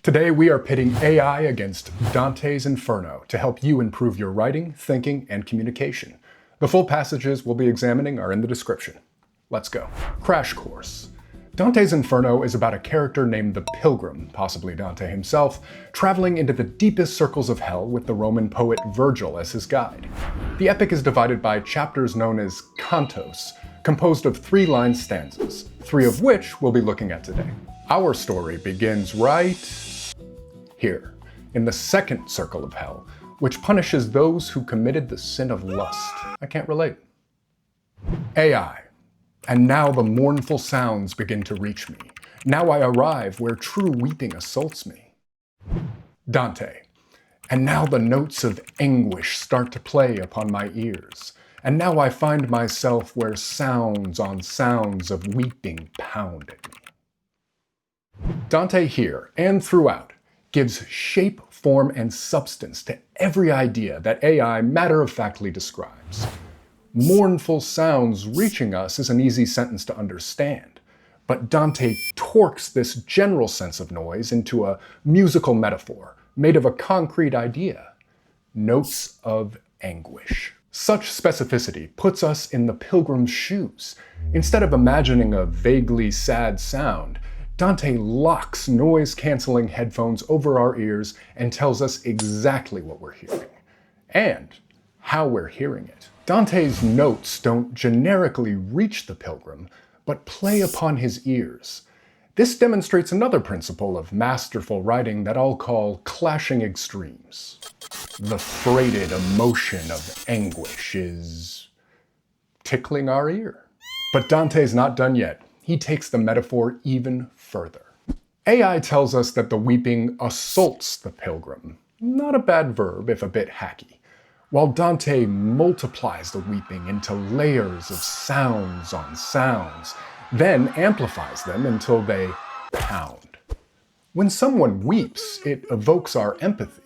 Today we are pitting AI against Dante's Inferno to help you improve your writing, thinking, and communication. The full passages we'll be examining are in the description. Let's go. Crash course. Dante's Inferno is about a character named the Pilgrim, possibly Dante himself, traveling into the deepest circles of hell with the Roman poet Virgil as his guide. The epic is divided by chapters known as cantos, composed of 3-line stanzas, 3 of which we'll be looking at today. Our story begins right here, in the second circle of hell, which punishes those who committed the sin of lust. I can't relate. AI. And now the mournful sounds begin to reach me. Now I arrive where true weeping assaults me. Dante. And now the notes of anguish start to play upon my ears. And now I find myself where sounds on sounds of weeping pound at me. Dante here, and throughout, gives shape, form, and substance to every idea that AI matter-of-factly describes. Mournful sounds reaching us is an easy sentence to understand, but Dante torques this general sense of noise into a musical metaphor made of a concrete idea: notes of anguish. Such specificity puts us in the pilgrim's shoes. Instead of imagining a vaguely sad sound, Dante locks noise-canceling headphones over our ears and tells us exactly what we're hearing, and how we're hearing it. Dante's notes don't generically reach the pilgrim, but play upon his ears. This demonstrates another principle of masterful writing that I'll call clashing extremes. The freighted emotion of anguish is tickling our ear. But Dante's not done yet. He takes the metaphor even further. AI tells us that the weeping assaults the pilgrim. Not a bad verb, if a bit hacky. While Dante multiplies the weeping into layers of sounds on sounds, then amplifies them until they pound. When someone weeps, it evokes our empathy.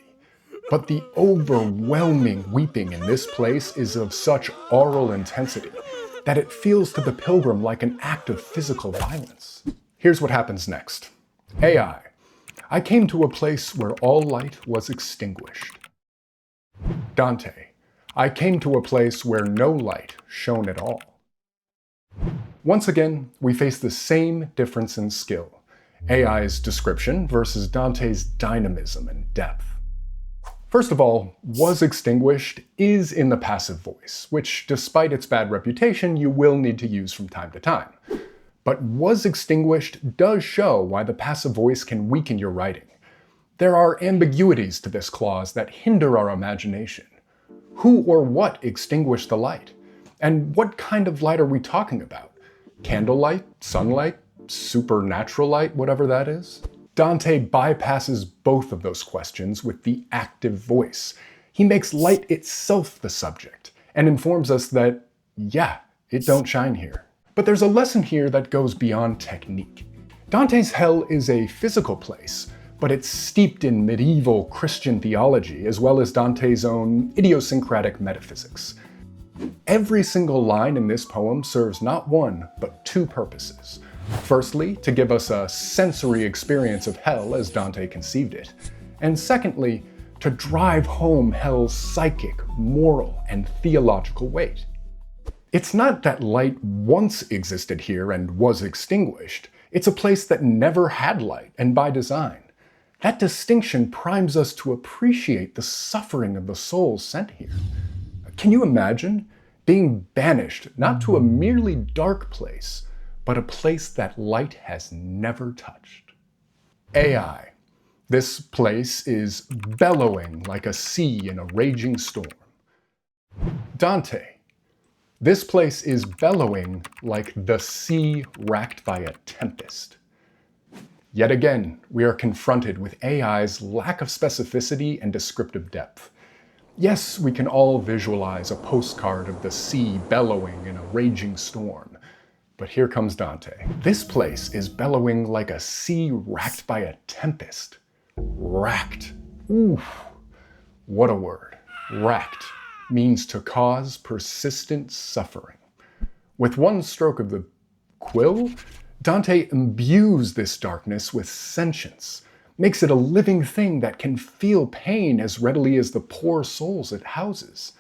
But the overwhelming weeping in this place is of such aural intensity that it feels to the pilgrim like an act of physical violence. Here's what happens next. AI. I came to a place where all light was extinguished. Dante. I came to a place where no light shone at all. Once again, we face the same difference in skill. AI's description versus Dante's dynamism and depth. First of all, was extinguished is in the passive voice, which, despite its bad reputation, you will need to use from time to time. But was extinguished does show why the passive voice can weaken your writing. There are ambiguities to this clause that hinder our imagination. Who or what extinguished the light? And what kind of light are we talking about? Candlelight? Sunlight? Supernatural light? Whatever that is? Dante bypasses both of those questions with the active voice. He makes light itself the subject, and informs us that, yeah, it don't shine here. But there's a lesson here that goes beyond technique. Dante's hell is a physical place, but it's steeped in medieval Christian theology as well as Dante's own idiosyncratic metaphysics. Every single line in this poem serves not one, but 2 purposes. Firstly, to give us a sensory experience of hell as Dante conceived it, and secondly, to drive home hell's psychic, moral, and theological weight. It's not that light once existed here and was extinguished. It's a place that never had light, and by design. That distinction primes us to appreciate the suffering of the souls sent here. Can you imagine being banished not to a merely dark place, but a place that light has never touched? AI. This place is bellowing like a sea in a raging storm. Dante. This place is bellowing like the sea racked by a tempest. Yet again, we are confronted with AI's lack of specificity and descriptive depth. Yes, we can all visualize a postcard of the sea bellowing in a raging storm. But here comes Dante. This place is bellowing like a sea racked by a tempest. Racked. Oof. What a word. Racked means to cause persistent suffering. With one stroke of the quill, Dante imbues this darkness with sentience, makes it a living thing that can feel pain as readily as the poor souls it houses.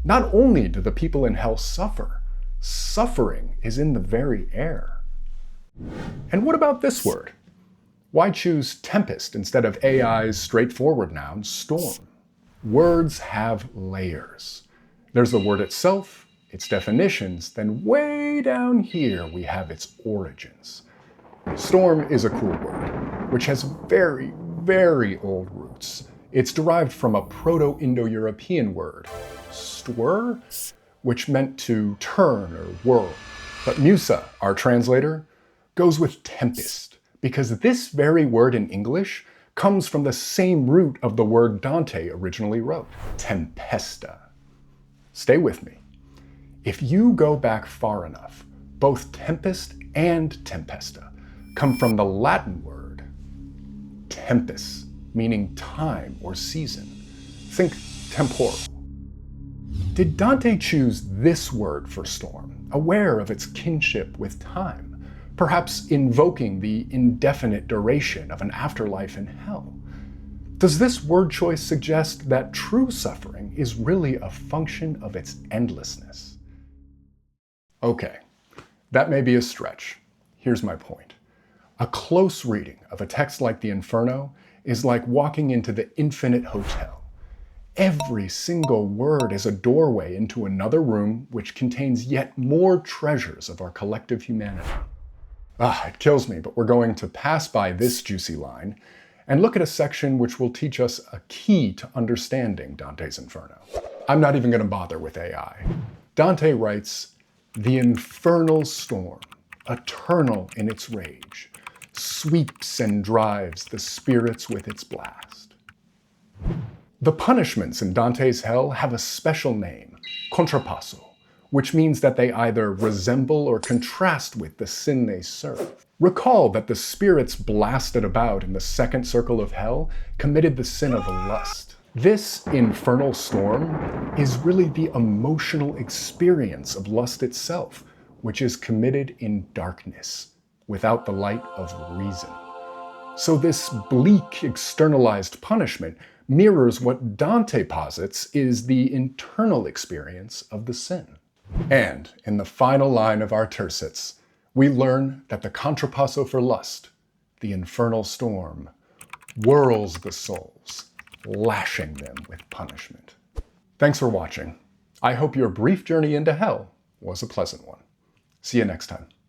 Not only do the people in hell suffer, suffering is in the very air. And what about this word? Why choose tempest instead of AI's straightforward noun, storm? Words have layers. There's the word itself, its definitions, then way down here we have its origins. Storm is a cool word, which has very, very old roots. It's derived from a Proto-Indo-European word, stwr, which meant to turn or whirl. But Musa, our translator, goes with tempest, because this very word in English comes from the same root of the word Dante originally wrote, tempesta. Stay with me. If you go back far enough, both tempest and tempesta come from the Latin word tempus, meaning time or season. Think temporal. Did Dante choose this word for storm, aware of its kinship with time, perhaps invoking the indefinite duration of an afterlife in hell? Does this word choice suggest that true suffering is really a function of its endlessness? Okay, that may be a stretch. Here's my point. A close reading of a text like the Inferno is like walking into the infinite hotel. Every single word is a doorway into another room which contains yet more treasures of our collective humanity. It kills me, but we're going to pass by this juicy line and look at a section which will teach us a key to understanding Dante's Inferno. I'm not even going to bother with AI. Dante writes, "The infernal storm, eternal in its rage, sweeps and drives the spirits with its blast." The punishments in Dante's hell have a special name, contropasso, which means that they either resemble or contrast with the sin they serve. Recall that the spirits blasted about in the second circle of hell committed the sin of lust. This infernal storm is really the emotional experience of lust itself, which is committed in darkness, without the light of reason. So this bleak externalized punishment mirrors what Dante posits is the internal experience of the sin. And in the final line of our tercets, we learn that the contropasso for lust, the infernal storm, whirls the souls, lashing them with punishment. Thanks for watching. I hope your brief journey into hell was a pleasant one. See you next time.